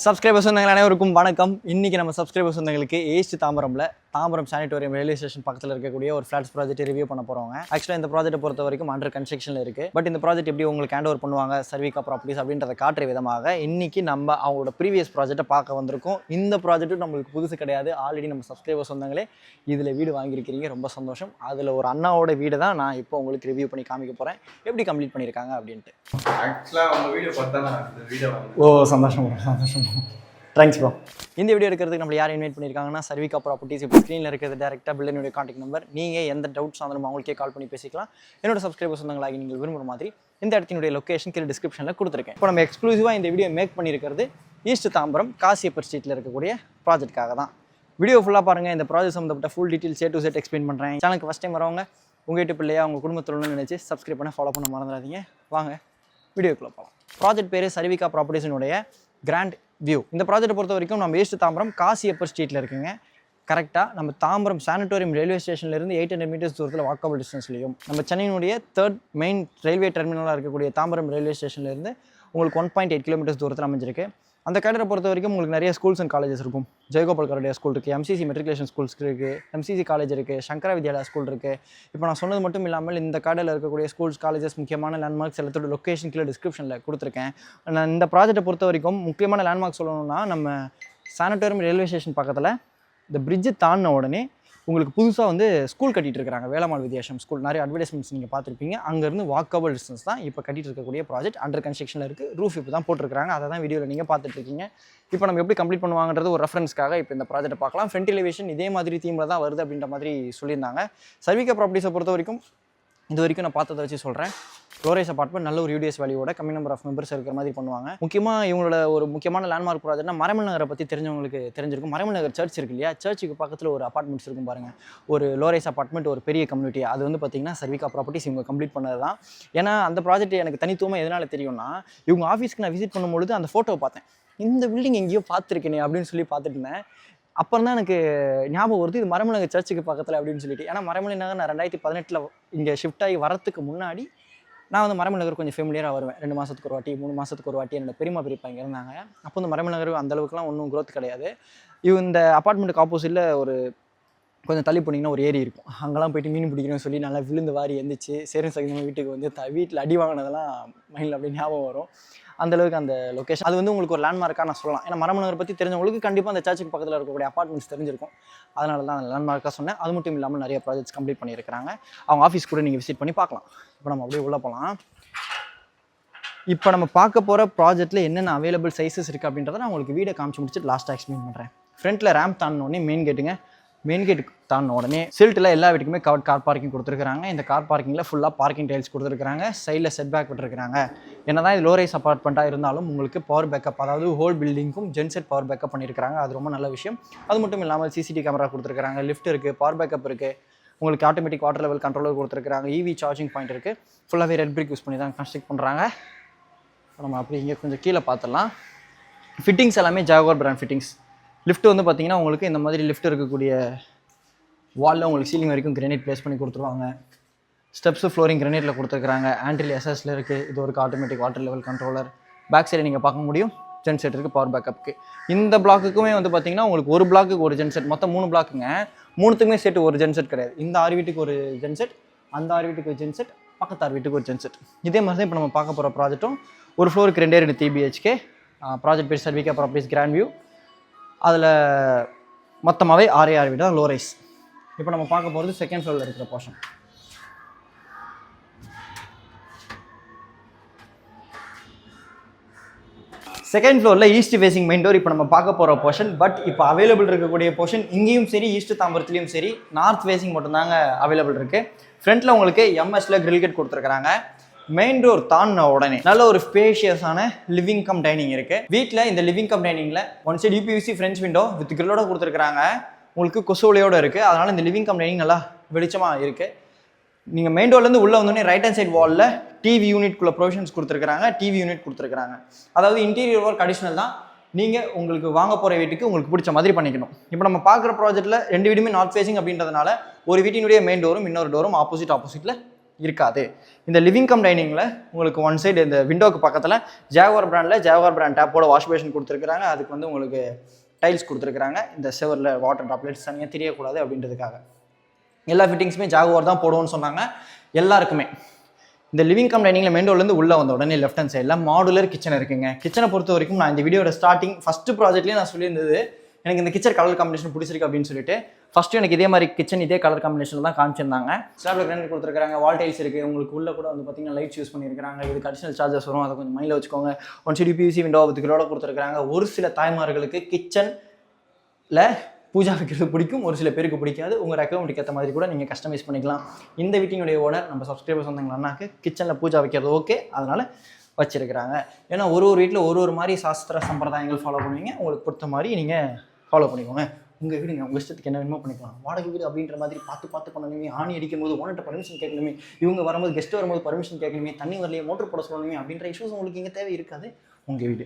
Subscribers சொந்தங்கள் அனைவருக்கும் வணக்கம். இன்றைக்கி நம்ம சப்ஸ்கிரைபர்ஸ் சொந்தங்களுக்கு east Tambaram sanatorium railway station பக்கத்தில் இருக்கக்கூடிய ஒரு ஃப்ளாட்ஸ் ப்ராஜெக்ட் ரிவ்யூ பண்ண போகிறோங்க. ஆக்சுவலாக இந்த ப்ராஜெக்ட்டை பொறுத்த வரைக்கும் அண்டர் கன்ஸ்ட்ரக்ஷனில் இருக்குது. பட் இந்த ப்ராஜெக்ட் எப்படி உங்களுக்கு ஹேண்ட் ஓவர் பண்ணுவாங்க சர்விகா ப்ராப்பர்ட்டிஸ் அப்படின்றத காட்டுற விதமாக இன்றைக்கி நம்ம அவங்களோட ப்ரீவியஸ் ப்ராஜெக்ட்டை பார்க்க வந்திருக்கோம். இந்த ப்ராஜெக்ட்டும் நம்மளுக்கு புதுசு கிடையாது. ஆல்ரெடி நம்ம சப்ஸ்கிரைபர்ஸ் சொந்தங்களே இதில் வீடு வாங்கியிருக்கிறீங்க, ரொம்ப சந்தோஷம். அதில் ஒரு அண்ணாவோட வீடு தான் நான் இப்போ உங்களுக்கு ரிவ்யூ பண்ணி காமிக்க போகிறேன், எப்படி கம்ப்ளீட் பண்ணியிருக்காங்க அப்படின்ட்டு. ஆக்சுவலாக உங்கள் வீடியோ பார்த்தா நான் இந்த வீடியோ சந்தோஷம். Thanks bro. இந்த வீடியோ எடுக்கிறதுக்கு நம்ம யார் இன்வைட் பண்ணியிருக்காங்கன்னா சர்விகா ப்ராப்பர்ட்டிஸ். இப்போ ஸ்க்ரீனில் இருக்கிறது டேரெக்டாக பில்டனுடைய கான்டாக்ட் நம்பர். நீங்கள் எந்த டவுட்ஸ் இருந்தாலும் அவங்களுக்கே கால் பண்ணி பேசிக்கலாம். என்னோட சப்ஸ்கிரைபர் சொந்தங்களாகி நீங்கள் விரும்புகிற மாதிரி இந்த இடத்தினுடைய லொக்கேஷன் கீழே டிஸ்கிரிப்ஷனில் கொடுத்துருக்கேன். இப்போ நம்ம எக்ஸ்க்ளூசிவாக இந்த வீடியோ மேக் பண்ணியிருக்கிறது ஈஸ்ட் தாம்பரம் காசியப்பர் ஸ்ட்ரீட்டில் இருக்கக்கூடிய ப்ராஜெக்ட்டுக்காக தான். வீடியோ ஃபுல்லாக பாருங்கள். இந்த ப்ராஜெக்ட் சம்மந்தப்பட்ட full details A to Z explain பண்ணுறேன். சேனலுக்கு ஃபஸ்ட் டைம் வரவங்க உங்கள் வீட்டு பிள்ளையா உங்கள் குடும்பத்தில் நினச்சி சப்ஸ்கிரைப் பண்ண ஃபாலோ பண்ண மறந்துடாதீங்க. வாங்க வீடியோக்குள்ளே போகலாம். ப்ராஜெக்ட் பேர் சர்விகா ப்ராப்பர்ட்டிஸினுடைய கிராண்ட் வியூ. இந்த ப்ராஜெக்ட்டை பொறுத்த வரைக்கும் நம்ம ஈஸ்ட் தாம்பரம் காசியப்பர் ஸ்ட்ரீட்டில் இருக்குங்க. கரெக்டாக நம்ம தாம்பரம் சானிட்டோரியம் ரயில்வே ஸ்டேஷன்லேருந்து 800 மீட்டர்ஸ் தூரத்தில் வாக்கபிள் டிஸ்டன்ஸ்லையும், நம்ம சென்னையினுடைய 3rd மெயின் ரயில்வே டெர்மினலாக இருக்கக்கூடிய தாம்பரம் ரயில்வே ஸ்டேஷன்லேருந்து உங்களுக்கு 1.8 கிலோமீட்டர்ஸ் தூரத்தில் அமைஞ்சிருக்கு. அந்த கேடரை பொறுத்த வரைக்கும் உங்களுக்கு நிறைய ஸ்கூல்ஸ் அண்ட் காலேஜஸ் இருக்கும். ஜெயகோபால் கரடியா ஸ்கூல் இருக்குது, MCC மெட்ரிகுலேஷன் ஸ்கூல்ஸ் இருக்குது, MCC காலேஜ் இருக்குது, சங்கரா வித்யாலயா ஸ்கூல் இருக்குது. இப்போ நான் சொன்னது மட்டும் இல்லாமல் இந்த கார்டில் இருக்கக்கூடிய ஸ்கூல்ஸ் காலேஜஸ் முக்கியமான லேண்ட்மார்க்ஸ் எல்லாத்தோட லொக்கேஷன் கீழே டிஸ்கிரிப்ஷனில் கொடுத்துருக்கேன். நான் இந்த ப்ராஜெக்ட்டை பொறுத்த வரைக்கும் முக்கியமான லேண்ட்மார்க் சொல்லணும்னா நம்ம சானிட்டோரியம் ரயில்வே ஸ்டேஷன் பக்கத்தில் இந்த பிரிட்ஜு தாண்டின உடனே உங்களுக்கு புதுசாக ஸ்கூல் கட்டிகிட்டு இருக்காங்க. வேலம்மாள் வித்யாசம் ஸ்கூல். நிறைய அட்வர்டைஸ்மெண்ட்ஸ் நீங்கள் பார்த்துருப்பீங்க. அங்கேருந்து வாக்கபிள் டிஸ்டன்ஸ் தான் இப்போ கட்டிகிட்டு இருக்கக்கூடிய ப்ராஜெக்ட். அண்டர் கன்ஸ்ட்ரக்ஷனில் இருக்குது. ரூஃப் இப்போ தான் போட்டிருக்காங்க. அதை தான் வீடியோவில் நீங்கள் பார்த்துட்ருக்கீங்க. இப்போ நம்ம எப்படி கம்ப்ளீட் பண்ணுவாங்கன்றது ஒரு ரெஃபரன்ஸ்க்காக இப்போ இந்த ப்ராஜெக்ட்டை பார்க்கலாம். ஃப்ரண்ட் எலிவேஷன் இதே மாதிரி தீமில் தான் வருது அப்படின்ற மாதிரி சொல்லியிருந்தாங்க. சர்விகா ப்ராப்பர்ட்டிஸை பொறுத்த வரைக்கும் இது வரைக்கும் நான் பார்த்ததை வச்சு சொல்கிறேன். க்ளோரைஸ் அப்பார்ட்மெண்ட் நல்ல ஒரு UDS வேல்யூவோட கம்மி நம்பர் ஆஃப் மெம்பர்ஸ் இருக்கிற மாதிரி பண்ணுவாங்க. முக்கியமாக இவங்களோட ஒரு முக்கியமான லேண்ட்மார்க் ப்ராஜெக்ட்னா மறைமல் நகரை பற்றி தெரிஞ்சவங்களுக்கு தெரிஞ்சிருக்கும். மறைமல் நகர் சர்ச் இருக்கு இல்லையா, சர்ச்சுக்கு பக்கத்தில் ஒரு அப்பார்ட்மெண்ட்ஸ் இருக்கும் பாருங்கள். ஒரு லோரைஸ் அப்பார்ட்மெண்ட், ஒரு பெரிய கம்யூனிட்டி. அது பார்த்திங்கன்னா சர்விகா ப்ராப்பர்ட்டிஸ் இவங்க கம்ப்ளீட் பண்ணது தான். ஏன்னா அந்த ப்ராஜெக்ட் எனக்கு தனித்துவமாக எதனால் தெரியும்னா, இவங்க ஆஃபீஸ்க்கு நான் விசிட் பண்ணும்பொழுது அந்த ஃபோட்டோவை பார்த்தேன். இந்த பில்டிங் எங்கேயோ பார்த்துருக்கேனே அப்படின்னு சொல்லி பார்த்துட்டு இருந்தேன். அப்புறம் தான் எனக்கு ஞாபகம் வருது, இது மறைமலை நகர் சர்ச்சுக்கு பக்கத்தில் அப்படின்னு சொல்லிட்டு. ஏன்னா மறைமலை நகர் நான் 2018 இங்கே ஷிஃப்ட் ஆகி வரத்துக்கு முன்னாடி நான் மறைமலை நகர் கொஞ்சம் ஃபெமிலியராக வருவேன். 2 மாதத்துக்கு ஒரு வாட்டி 3 மாதத்துக்கு ஒரு வாட்டி என்னோட பெரியப்பா இங்கே இருந்தாங்க. அப்போ மறைமலை நகர் அந்தளவுக்குலாம் ஒன்றும் க்ரோத் கிடையாது. இந்த அப்பார்ட்மெண்ட்டுக்கு ஆப்போசிட்டில் ஒரு கொஞ்சம் தள்ளி போனீங்கன்னா ஒரு ஏரி இருக்கும். அங்கெல்லாம் போய்ட்டு மீன் பிடிக்கணும்னு சொல்லி நல்லா விழுந்து வாரி எந்திரிச்சு சேரும் சகிதமாக வீட்டுக்கு வீட்டில் அடி வாங்கினதெல்லாம் மைண்டில் அப்படியே ஞாபகம் வரும். அந்தளவுக்கு அந்த லொக்கேஷன் அது உங்களுக்கு ஒரு லேண்ட்மார்க்காக நான் சொல்லலாம். ஏன்னா மறைமலை நகர் பற்றி தெரிஞ்சவங்களுக்கு கண்டிப்பாக அந்த சர்ச்சுக்கு பக்கத்தில் இருக்கக்கூடிய அப்பார்ட்மெண்ட்ஸ் தெரிஞ்சிருக்கும். அதனால தான் அந்த லேண்ட்மார்க்காக சொன்னேன். அது மட்டும் இல்லாமல் நிறைய ப்ராஜெக்ட்ஸ் கம்ப்ளீட் பண்ணியிருக்கிறாங்க. அவங்க ஆஃபீஸ் கூட நீங்கள் விசிட் பண்ணி பார்க்கலாம். இப்போ நம்ம அப்படியே உள்ளே போகலாம். இப்போ நம்ம பார்க்க போகிற ப்ராஜெக்ட்டில் என்னென்ன அவைலபிள் சைஸஸ் இருக்குது அப்படின்றத நான் உங்களுக்கு வீடியோ காமிச்சு முடிச்சுட்டு லாஸ்ட்டாக எக்ஸ்பிளைன் பண்ணுறேன். ஃப்ரண்ட்டில் ரேம்ப் தாண்டினோடனே மெயின் கேட்டுங்க. மெயின் கேட்டுக்கு தாண்டின உடனே சில்ட்டில் எல்லா வீட்டுக்குமே கவர்ட் கார் பார்க்கிங் கொடுத்துருக்காங்க. இந்த கார் பார்க்கிங்கில் ஃபுல்லாக பார்க்கிங் டைல்ஸ் கொடுத்துருக்காங்க. சைடில் செட் பேக் விட்டுருக்காங்க. என்ன தான் இது லோ ரைஸ் அப்பார்ட்மெண்ட்டாக இருந்தாலும் உங்களுக்கு பவர் பேக்கப், அதாவது ஹோல் பில்டிங்க்கும் ஜென்செட் பவர் பேக்கப் பண்ணியிருக்காங்க. அது ரொம்ப நல்ல விஷயம். அது மட்டும் இல்லாமல் CCTV கேமரா கொடுத்துருக்காங்க, லிஃப்ட் இருக்குது, பவர் பேக்கப் இருக்குது, உங்களுக்கு ஆட்டோமேட்டிக் வாட்டர் லெவல் கண்ட்ரோலர் கொடுத்துருக்காங்க, EV சார்ஜிங் பாயிண்ட் இருக்குது. ஃபுல்லாகவே ரெட் பிரிக் யூஸ் பண்ணி தான் கன்ஸ்ட்ரக்ட் பண்ணுறாங்க. நம்ம அப்படி இங்கே கொஞ்சம் கீழே பார்த்துடலாம். ஃபிட்டிங்ஸ் எல்லாமே ஜாகுவார் பிராண்ட் ஃபிட்டிங்ஸ். லிஃப்ட் பார்த்திங்கன்னா உங்களுக்கு இந்த மாதிரி லிஃப்ட் இருக்கக்கூடிய வாலில் உங்களுக்கு சீலிங் வரைக்கும் கிரானைட் ப்ளேஸ் பண்ணி கொடுத்துருவாங்க. ஸ்டெப்ஸு ஃப்ளோரிங் கிரானைட்டில் கொடுத்துருக்காங்க. ஆன்ட்ரில் SS இருக்குது. இது ஒரு automatic water level controller. Back side நீங்கள் பார்க்க முடியும். ஜென்செட் இருக்குது பவர் பேக்கப்புக்கு. இந்த பிளாக்குக்குமே பார்த்திங்கன்னா உங்களுக்கு ஒரு பிளாக்குக்கு ஒரு ஜென்செட், மொத்தம் 3 பிளாக்குங்க. 3த்துக்குமே சேர்த்து ஒரு ஜென்செட் கிடையாது. இந்த 6 வீட்டுக்கு ஒரு ஜென்செட், அந்த 6 வீட்டுக்கு ஒரு ஜென்செட், பக்கத்து 6 வீட்டுக்கு ஒரு ஜென்செட். இதே மாதிரி தான் இப்போ நம்ம பார்க்க போகிற ப்ராஜெக்ட்டும். ஒரு ஃப்ளோருக்கு 2 3 BHK. ப்ராஜெக்ட் பேர் சர்விகா ப்ராப்பர்ட்டிஸ் கிராண்ட் வியூ. அதில் மொத்தமாகவே 6 வீடு தான் லோ ரைஸ். இப்போ நம்ம பார்க்க போகிறது செகண்ட் ஃப்ளோரில் இருக்கிற போர்ஷன். செகண்ட் ஃப்ளோரில் ஈஸ்ட் ஃபேசிங் மெயின் டோர் இப்போ நம்ம பார்க்க போகிற போர்ஷன். பட் இப்போ அவைலபிள் இருக்கக்கூடிய போர்ஷன் இங்கேயும் சரி ஈஸ்ட் தாம்பரத்துலேயும் சரி நார்த் ஃபேசிங் மட்டும்தாங்க அவைலபிள் இருக்குது. ஃப்ரண்ட்டில் உங்களுக்கு MSல கிரில் கேட் கொடுத்துருக்காங்க. மெயின் டோர் தாண்டின உடனே நல்ல ஒரு ஸ்பேஷியஸான லிவிங் கம் டைனிங் இருக்குது. வீட்டில் இந்த லிவிங் கம் டைனிங்கில் one side UPVC French window with கிரில்லோட கொடுத்துருக்காங்க. உங்களுக்கு கொசுவலையோடு இருக்குது. அதனால் இந்த லிவிங் கம் டைனிங் நல்லா வெளிச்சமாக இருக்குது. நீங்கள் மெயின் டோர்லேருந்து உள்ளே வந்தோடனே ரைட் ஹேண்ட் சைட் வாலில் TV யூனிட்குள்ளே ப்ரொவிஷன்ஸ் கொடுத்துருக்காங்க. TV யூனிட் கொடுத்துருக்காங்க. அதாவது இன்டீரியர் ஒர்க் அடிஷ்னல் தான். நீங்கள் உங்களுக்கு வாங்க போகிற வீட்டுக்கு உங்களுக்கு பிடிச்ச மாதிரி பண்ணிக்கணும். இப்போ நம்ம பார்க்குற ப்ராஜெக்ட்டில் 2 வீடுமே நார்த் ஃபேசிங் அப்படின்றதுனால ஒரு வீட்டினுடைய மெயின் டோரும் இன்னொரு டோரும் ஆப்போசிட்டில் இருக்காது. இந்த லிவிங் கம் டைனிங்கில் உங்களுக்கு ஒன் சைடு இந்த விண்டோக்கு பக்கத்தில் ஜாகுவார் பிராண்ட் டேப்போட வாஷ் பேஷன் கொடுத்துருக்குறாங்க. அதுக்கு வந்து உங்களுக்கு டைல்ஸ் கொடுத்துருக்குறாங்க. இந்த செவரில் வாட்டர் ட்ராப்லெட்ஸ் தனியாக தெரியக்கூடாது அப்படின்றதுக்காக எல்லா ஃபிட்டிங்ஸுமே ஜாகுவார் தான் போடுவோன்னு சொன்னாங்க எல்லாருக்குமே. இந்த லிவிங் கம் டைனிங்கில் மெயின் டோர்லேருந்து உள்ளே வந்த உடனே லெஃப்ட் ஹேண்ட் சைடில் மாடுலர் கிச்சன் இருக்குங்க. கிச்சனை பொறுத்த வரைக்கும் நான் இந்த வீடியோட ஸ்டார்டிங் ஃபஸ்ட்டு ப்ராஜெக்ட்லேயே நான் சொல்லியிருந்தது எனக்கு இந்த கிச்சன் கலர் காம்பினேஷன் பிடிச்சிருக்கு அப்படின்னு சொல்லிட்டு. ஃபஸ்ட்டு எனக்கு இதே மாதிரி கிச்சன் இதே கலர் காம்பினேஷனில் தான் காமிச்சிருந்தாங்க. ஸ்லாப்ல கிரானைட் கொடுத்துருக்காங்க, வால் டைல்ஸ் இருக்குது. உங்களுக்கு உள்ள கூட வந்து பார்த்தீங்கன்னா லைட்ஸ் யூஸ் பண்ணியிருக்காங்க. இதுக்கு அடிஷனல் சார்ஜஸ் வரும், அதை கொஞ்சம் மைண்டில் வச்சுக்கோங்க. ஒன் சைடு பிவிசி விண்டோ வித்துக்களோட கொடுத்துருக்காங்க. ஒரு சில தாய்மார்களுக்கு கிச்சனில் பூஜா வைக்கிறது பிடிக்கும், ஒரு சில பேருக்கு பிடிக்காது. உங்கள் ரெக்கமெண்டுக்கு ஏற்ற மாதிரி கூட நீங்கள் கஸ்டமைஸ் பண்ணிக்கலாம். இந்த வீட்டினுடைய ஓனர் நம்ம சப்ஸ்கிரைபர்ஸ் வந்தாங்கன்னாக்கு கிச்சனில் பூஜா வைக்கிறது ஓகே, அதனால் வச்சுருக்கிறாங்க. ஏன்னா ஒரு வீட்டில் ஒரு மாதிரி சாஸ்திர சம்பிரதாயங்கள் ஃபாலோ பண்ணுவீங்க. உங்களுக்கு பொறுத்த மாதிரி நீங்கள் ஃபாலோ பண்ணிக்கோங்க. உங்கள் வீடுங்க, உங்கள் இஷ்டத்துக்கு என்ன வேணுமோ பண்ணிக்கலாம். வாடகை வீடு அப்படின்ற மாதிரி பார்த்து பண்ணணுமே, ஆணி அடிக்கும் போது ஓனர்கிட்ட பர்மிஷன் கேட்கணுமே, இவங்க வரும்போது கெஸ்ட் வரும்போது பர்மிஷன் கேட்கணுமே, தண்ணி வரலையே மோட்டர் போட சொல்லணுமே அப்படின்ற இஷ்யூஸ் உங்களுக்கு இங்கே தேவை இருக்காது. உங்கள் வீடு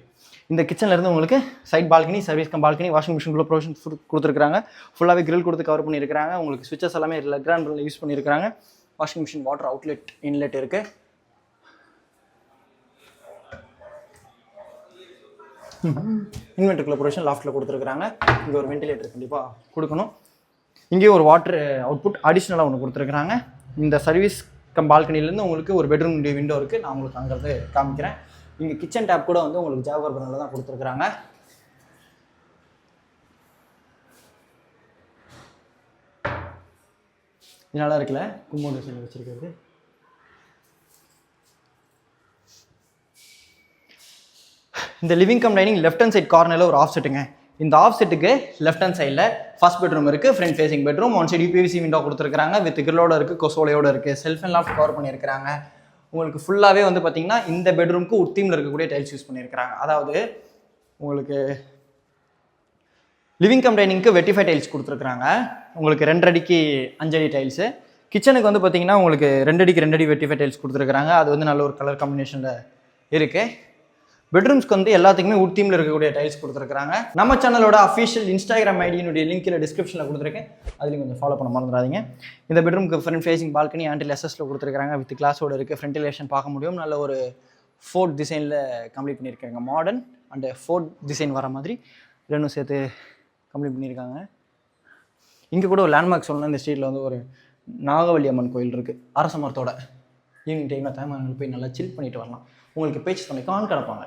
இந்த கிச்சனில் இருந்து உங்களுக்கு side balcony, service cum balcony, washing machine provision கொடுத்துருக்காங்க. ஃபுல்லாகவே கிரில் கொடுத்து கவர் பண்ணியிருக்காங்க. உங்களுக்கு சுவிச்சஸ் எல்லாமே லெக்ராண்ட் யூஸ் பண்ணியிருக்காங்க. Washing machine water outlet inlet இருக்குது. இன்வெர்டர் ப்ரொவிஷன் லாஃப்ட்டில் கொடுத்துருக்காங்க. இங்கே ஒரு வென்டிலேட்டர் கண்டிப்பாக கொடுக்கணும். இங்கேயும் ஒரு வாட்டர் அவுட்புட் அடிஷ்னலாக ஒன்று கொடுத்துருக்குறாங்க. இந்த சர்வீஸ் கம் பால்கனிலேருந்து உங்களுக்கு ஒரு பெட்ரூம் விண்டோ இருக்குது. நான் உங்களுக்கு அங்கிறது காமிக்கிறேன். இங்கே கிச்சன் டேப் கூட வந்து உங்களுக்கு ஜாகுவார் பிராண்டில் தான் கொடுத்துருக்குறாங்க. இது நல்லா இருக்குல்ல, கும்போ டிசைன் வச்சுருக்கிறது. இந்த living cum dining left hand side கார்னரில் ஒரு ஆஃப் செட்டுங்க. இந்த ஆஃப் செட்டுக்கு லெஃப்ட் ஹேண்ட் சைடில் ஃபர்ஸ்ட் பெட்ரூம் இருக்குது, front facing bedroom. One side UPVC window கொடுத்துருக்காங்க, வித் கிரிலோட இருக்குது, கொசோலையோட இருக்குது. செல்ஃப் அண்ட் லாஃப்ட் கவர் பண்ணியிருக்கிறாங்க. உங்களுக்கு ஃபுல்லாகவே வந்து பார்த்தீங்கன்னா இந்த பெட்ரூமுக்கு உத்தீமில் இருக்கக்கூடிய டைல்ஸ் யூஸ் பண்ணியிருக்கிறாங்க. அதாவது உங்களுக்கு லிவிங் கம் டைனிங்க்கு வெட்டிஃபை டைல்ஸ் கொடுத்துருக்குறாங்க. உங்களுக்கு 2 அடிக்கு 5 அடி டைல்ஸு. கிச்சனுக்கு வந்து பார்த்தீங்கன்னா உங்களுக்கு 2 அடிக்கு 2 அடி வெட்டிஃபை டைல்ஸ் கொடுத்துருக்குறாங்க. அது வந்து நல்ல ஒரு கலர் காம்பினேஷனில் இருக்குது. பெட்ரூம்ஸ்க்கு வந்து எல்லாத்துக்குமே உட்தீமில் இருக்கக்கூடிய டைல்ஸ் கொடுத்துருக்காங்க. நம்ம சேனலோட அஃபிஷியல் இன்ஸ்டாகிராம் ஐடியினுடைய லிங்க்கில் டிஸ்கிரிப்ஷனில் கொடுத்துருக்கேன், அதுலேயும் கொஞ்சம் ஃபாலோ பண்ண மறந்துடாதீங்க. இந்த பெட்ரூமுக்கு ஃப்ரண்ட் ஃபேசிங் பால்கனி ஆண்டில் எஸ்எஸ்ல கொடுத்துருக்காங்க. வித் கிளாஸோடு இருக்குது. ஃப்ரெண்டிலேஷன் பார்க்க முடியும். நல்ல ஒரு ஃபோர்ட் டிசைனில் கம்ப்ளீட் பண்ணியிருக்காங்க. மாடர்ன் அண்ட் ஃபோர்ட் டிசைன் வர மாதிரி ரெண்டும் சேர்த்து கம்ப்ளீட் பண்ணியிருக்காங்க. இங்கே கூட ஒரு லேண்ட்மார்க் சொல்லணும். இந்த ஸ்ட்ரீட்டில் வந்து ஒரு நாகவல்லி அம்மன் கோயில் இருக்குது. அரச மரத்தோட ஈவினிங் டைமில் தாய்மார்கள் போய் நல்லா சில் பண்ணிட்டு வரலாம். உங்களுக்கு பேச்சு துணைக்கான் கிடப்பாங்க.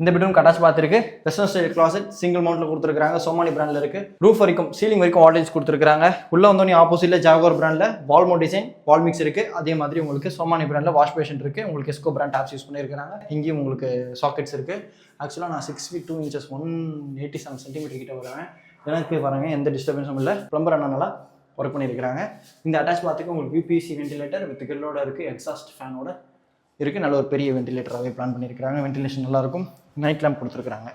இந்த பெட்ரூம் அட்டாச் பாத் இருக்கு. வெஸ்டர்ன் ஸ்டைல் கிளாசெட் சிங்கிள் மவுண்ட்ல கொடுத்துருக்காங்க. சோமானி பிராண்ட்ல இருக்கு. ரூஃப் வரைக்கும் சீலிங் வரைக்கும் வால்டைல்ஸ் கொடுத்துருக்காங்க. உள்ள வந்தோடனே ஆப்போசிட்ல ஜாகுவார் பிராண்ட்ல வால்மோ டிசைன் வால் மிக்ஸ் இருக்கு. அதே மாதிரி உங்களுக்கு சோமானி பிராண்ட்ல வாஷ் பேஷன் இருக்கு. உங்களுக்கு எஸ்கோ பிராண்ட் டாப்ஸ் யூஸ் பண்ணியிருக்காங்க. இங்கேயும் உங்களுக்கு சாக்கெட்ஸ் இருக்கு. ஆக்சுவலாக நான் 6 feet 2 inches 187 சென்டிமீட்டர் கிட்ட வருவேன். எனக்கு பாருங்க எந்த டிஸ்டர்பன்ஸும் இல்லை. பிளம்பர் அண்ணனால ஒர்க் பண்ணியிருக்காங்க. இந்த அட்டாச் பாத்துக்கு உங்களுக்கு யூபிசி வென்டிலேட்டர் வித் கிரிலோட இருக்கு. எக்ஸாஸ்ட் ஃபேனோட இருக்குது. நல்ல ஒரு பெரிய வென்டிலேட்டராகவே பிளான் பண்ணியிருக்காங்க. வென்டிலேஷன் நல்லாயிருக்கும். நைட் லேம்ப் கொடுத்துருக்காங்க.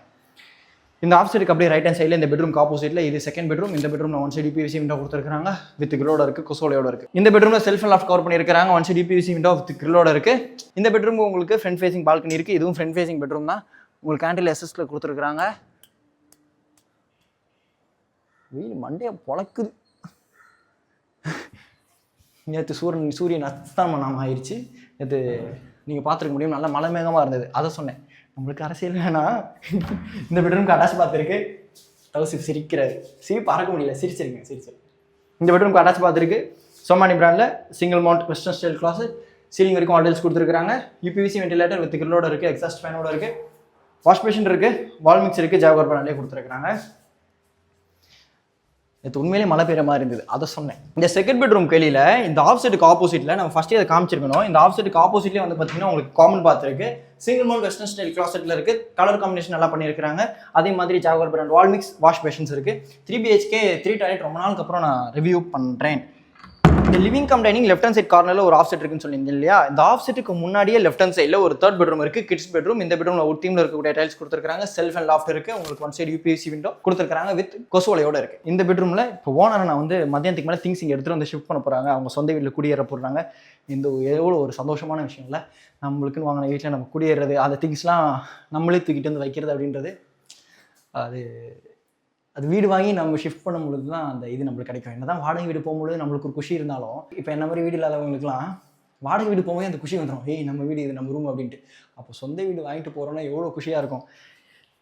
இந்த ஆஃப் சைடுக்கு அப்படியே ரைட் ஹேண்ட் சைடில் இந்த பெட்ரூம் ஆப்போசிட்டில் இது செகண்ட் பெட்ரூம். இந்த bedroom one side PVC window கொடுத்துருக்காங்க. வித் கிரிலோட இருக்குது, கொசோலையோட இருக்குது. இந்த பெட்ரூமில் செல்ஃப் அண்ட் லாஃப்ட் கவர் பண்ணியிருக்காங்க. One side PVC window with கிரிலோட இருக்குது. இந்த பெட்ரூம் உங்களுக்கு ஃப்ரண்ட் ஃபேசிங் பால்கனி இருக்குது. இதுவும் ஃப்ரண்ட் ஃபேசிங் பெட்ரூம் தான். உங்களுக்கு கேண்டில் எஸ்எஸ்ல கொடுத்துருக்காங்க. வெயில் மண்டையை பொழக்குது. நேற்று சூரியன் அஸ்தமனம் ஆயிடுச்சு. நேற்று நீங்கள் பார்த்துருக்க முடியும், நல்லா மலை மேகமாக இருந்தது. அதை சொன்னேன். நம்மளுக்கு அரசியல் வேணாம். இந்த பெட்ரூம்க்கு அட்டாச் பார்த்துருக்கு. தௌசிப் சிரிக்கிறாரு. பறக்க முடியல, சிரிச்சிரு. இந்த பெட்ரூம்க்கு அட்டாச் பார்த்துருக்கு. சோமானி பிராண்டில் சிங்கிள் மவுண்ட் வெஸ்டர்ன் ஸ்டைல் கிளாஸ். சீலிங் வரைக்கும் ஆல்டல்ஸ் கொடுத்துருக்காங்க. யூபிவிசி வென்டிலேட்டர் வித் கிரிலோட இருக்குது. எக்ஸாஸ்ட் ஃபேனோட இருக்குது. வாஷ் பேஷன் இருக்குது. வால் மிக்ஸ் இருக்குது. ஜாகுவார் பிராண்ட்லேயே கொடுத்துருக்காங்க. இது உண்மையிலே மழை பெய்கிற மாதிரி இருந்தது, அதை சொன்னேன். இந்த செகண்ட் பெட்ரூம் வெளியில் இந்த ஆஃப் செட்டுக்கு ஆப்போசிட்டில் நம்ம ஃபஸ்ட்டே அதை காமிச்சிருக்கணும். இந்த ஆஃப் செட்டுக்கு ஆப்போசிட்லேயே வந்து பார்த்தீங்கன்னா உங்களுக்கு காமன் பாத் இருக்குது. சிங்கிள் மவுண்ட் வெஸ்டர்ன் ஸ்டைல் கிளாசெட்டில் இருக்குது. கலர் காம்பினேஷன் நல்லா பண்ணியிருக்காங்க. அதே மாதிரி ஜாகுவார் பிராண்ட் வால் மிக்ஸ் வாஷ் பேஷன்ஸ் இருக்குது. 3 BHK 3 டாய்லெட் ரொம்ப நாளுக்கு அப்புறம் நான் ரிவ்யூ பண்ணுறேன். இந்த living cum dining left hand side கார்னரில் ஒரு ஆஃப் செட் இருக்குன்னு சொல்லியிருந்தேன் இல்லையா? இந்த ஆஃப் செட்டுக்கு முன்னாடியே லெஃப்ட் ஹேண்ட் சைடில் ஒரு தேர்ட் பெட்ரூம் இருக்குது. Kids bedroom. இந்த பெட்ரூமில் ஒரு டீமில் இருக்கக்கூடிய டைல்ஸ் கொடுத்துருக்காங்க. செல்ஃப் அண்ட் லாஃப்ட் இருக்குது. உங்களுக்கு ஒன் சைடு யூபிவிசி விண்டோ கொடுத்துருக்காங்க வித் கொசுவலையோட இருக்குது. இந்த பெட்ரூமில் இப்போ ஓனர் நான் வந்து மதியானத்துக்கு மேலே திங்ஸ் இங்கே எடுத்துகிட்டு வந்து ஷிஃப்ட் பண்ண போகிறாங்க. அவங்க சொந்த வீட்டில் குடியேற போடுறாங்க. இந்த எவ்வளோ ஒரு சந்தோஷமான விஷயம் இல்லை? நம்மளுக்குன்னு வாங்கின வீட்டில் நம்ம குடியேறது, அந்த திங்ஸ்லாம் நம்மளே தூக்கிட்டு வந்து வைக்கிறது அப்படின்றது அது அது வீடு வாங்கி நம்ம ஷிஃப்ட் பண்ணும்பொழுது தான் அந்த இது நம்மளுக்கு கிடைக்கும். என்ன தான் வாடகை வீடு போகும்பொழுது நம்மளுக்கு ஒரு குஷி இருந்தாலும், இப்போ என்ன மாதிரி வீடு இல்லாதவங்களுக்குலாம் வாடகை வீடு போகும்போது அந்த குஷி வந்துடும். ஏய் நம்ம வீடு இது நம்ம ரூம் அப்படின்ட்டு. அப்போ சொந்த வீடு வாங்கிட்டு போகிறோன்னா எவ்வளோ குஷியாக இருக்கும்.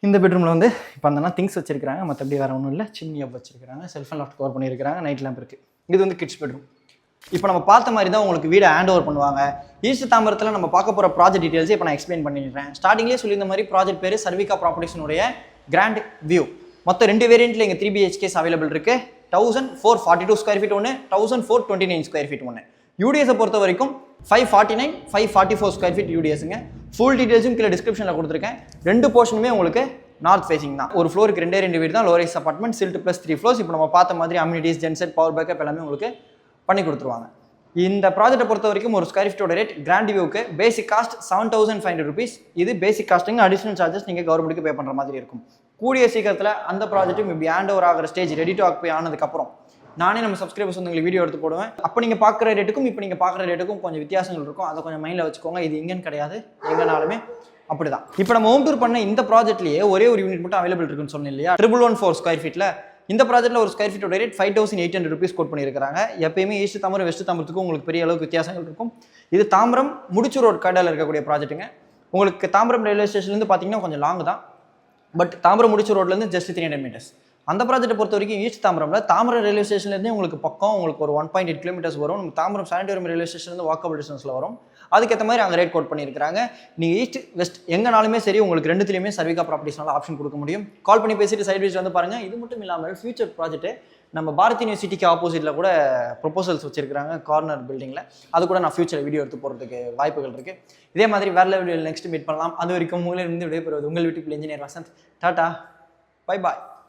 இந்த பெட்ரூமில் வந்து இப்போ அந்த திங்ஸ் வச்சிருக்காங்க, மற்றபடி வேறு ஒன்றும் இல்லை. சிம்னி அப் வச்சிருக்காங்க, செல்ஃப் அண்ட் லாஃப்ட் கவர் பண்ணியிருக்காங்க, நைட் லேம்ப் இருக்குது. இது வந்து கிட்ஸ் பெட்ரூம். இப்போ நம்ம பார்த்த மாதிரி தான் உங்களுக்கு வீடை ஹேண்ட் ஓவர் பண்ணுவாங்க. ஈஸ்ட் தாம்பரத்தில் நம்ம பார்க்க போகிற ப்ராஜெக்ட் டீட்டெயில்ஸ் இப்போ நான் எக்ஸ்பிளைன் பண்ணிடுறேன். ஸ்டார்டிங்லேயே சொல்லியிருந்த மாதிரி ப்ராஜெக்ட் பேர் சர்விகா ப்ராப்பர்ட்டிஸினுடைய கிராண்ட் வியூ. மொத்தம் 2 வேரியண்ட்டில் இங்கே 3 BHKs அவைலபிள் இருக்குது. 1442 ஸ்கொயர் ஃபீட் ஒன்று, 1429 ஸ்கொயர் ஃபீட் ஒன்று. யூடிஎஸை பொறுத்த வரைக்கும் 549, 544 ஸ்கொயர் ஃபீட் யூடிஎஸ்ங்க. ஃபுல் டீட்டெயில்ஸும் கீழே டிஸ்கிரிப்ஷனில் கொடுத்துருக்கேன். 2 போர்ஷனுமே உங்களுக்கு நார்த் ஃபேசிங் தான். ஒரு ஃப்ளோருக்கு 2 வீடு தான், லோரைஸ் அப்பார்ட்மெண்ட், சில்ட் ப்ளஸ் 3 ஃப்ளோர்ஸ். இப்போ நம்ம பார்த்த மாதிரி அம்யூனிட்டிஸ், ஜென்செட், பவர் பேக்கப் எல்லாமே உங்களுக்கு பண்ணி கொடுத்துருவாங்க. இந்த ப்ராஜெக்ட்டை பொறுத்த வரைக்கும் ஒரு ஸ்கொயர் ஃபீட்டோட ரேட் கிராண்ட் வியூக்கு பேசிக் காஸ்ட் 7500 rupees. இது பேசிக் காஸ்ட்டுங்க. அடிஷனல் சார்ஜஸ் நீங்கள் கவர்மெண்ட்டுக்கு பே பண்ணுற மாதிரி இருக்கும். கூடிய சீக்கிரத்தில் அந்த ப்ராஜெக்ட்டும் இப்படி ஹேண்ட் ஓவர் ஆகிற ஸ்டேஜ் ரெடி டு ஆக்குபை ஆனதுக்கப்புறம் நானே நம்ம சப்ஸ்கிரைபர்ஸ் வந்து உங்களுக்கு வீடியோ எடுத்து போடுவேன். அப்போ நீங்கள் பார்க்குற ரேட்டுக்கும் இப்போ நீங்கள் பார்க்குற ரேட்டுக்கும் கொஞ்சம் வித்தியாசங்கள் இருக்கும். அதை கொஞ்சம் மைண்டில் வச்சுக்கோங்க. இது இங்கேன்னு கிடையாது, எங்கேனாலுமே அப்படி தான். இப்போ நம்ம ஹோம் டூர் பண்ண இந்த ப்ராஜெக்ட்லேயே ஒரே ஒரு யூனிட் மட்டும் அவைலபிள் இருக்குன்னு சொன்னேன் இல்லையா, 1114 ஸ்கொயர் ஃபீட்டில். இந்த ப்ராஜெக்ட்டில் ஒரு ஸ்கொயர் ஃபீட்டோட ரேட் 5800 rupees கோட் பண்ணியிருக்காங்க. எப்பயுமே ஈஸ்ட் தாம்பரம் வெஸ்ட் தாம்பரத்துக்கும் உங்களுக்கு பெரிய அளவுக்கு வித்தியாசங்கள் இருக்கும். இது தாம்பரம் முடிச்சு ரோட் கடையில் இருக்கக்கூடிய ப்ராஜெக்ட்டுங்க. உங்களுக்கு தாம்பரம் ரயில்வே ஸ்டேஷன்லேருந்து பார்த்தீங்கன்னா கொஞ்சம் லாங் தான். பட் தாம்பரம் முடிச்சு ரோட்லேருந்து ஜஸ்ட் 300 meters. அந்த ப்ராஜெக்ட்டை பொறுத்த வரைக்கும் ஈஸ்ட் தாம்பரமில் தாம்பரம் ரயில்வே ஸ்டேஷன்லேருந்தே உங்களுக்கு பக்கம் உங்களுக்கு ஒரு 1.8 kilometers வரும். நம்ம தாம்பரம் சானிட்டோரியம் ரயில்வே ஸ்டேஷன்லேருந்து வாக்கபிள் டிஸ்டன்ஸில் வரும். அதுக்கேற்ற மாதிரி அங்கே ரேட் கோட் பண்ணியிருக்காங்க. நீங்கள் ஈஸ்ட் வெஸ்ட் எங்கனாலுமே சரி உங்களுக்கு 2த்துலேயுமே சர்விகா ப்ராப்பர்ட்டிஸ்னால ஆப்ஷன் கொடுக்க முடியும். கால் பண்ணி பேசிட்டு சைட் வீஸ் வந்து பாருங்கள். இது மட்டும் இல்லாமல் ஃபியூச்சர் ப்ராஜெக்ட்டு நம்ம பாரத் யூனிவர்சிட்டிக்கு ஆப்போசிட்டில் கூட ப்ரொபோசல்ஸ் வச்சிருக்காங்க கார்னர் பில்டிங்கில். அது கூட நான் ஃபியூச்சர் வீடியோ எடுத்து போகிறதுக்கு வாய்ப்புகள் இருக்குது. இதே மாதிரி வேறு வீடியோ நெக்ஸ்ட் மீட் பண்ணலாம். அது வரைக்கும் உங்களிலிருந்து விடைபெறுவது உங்கள் வீட்டுக்குள்ள engineer Vasanth. Tata, bye bye.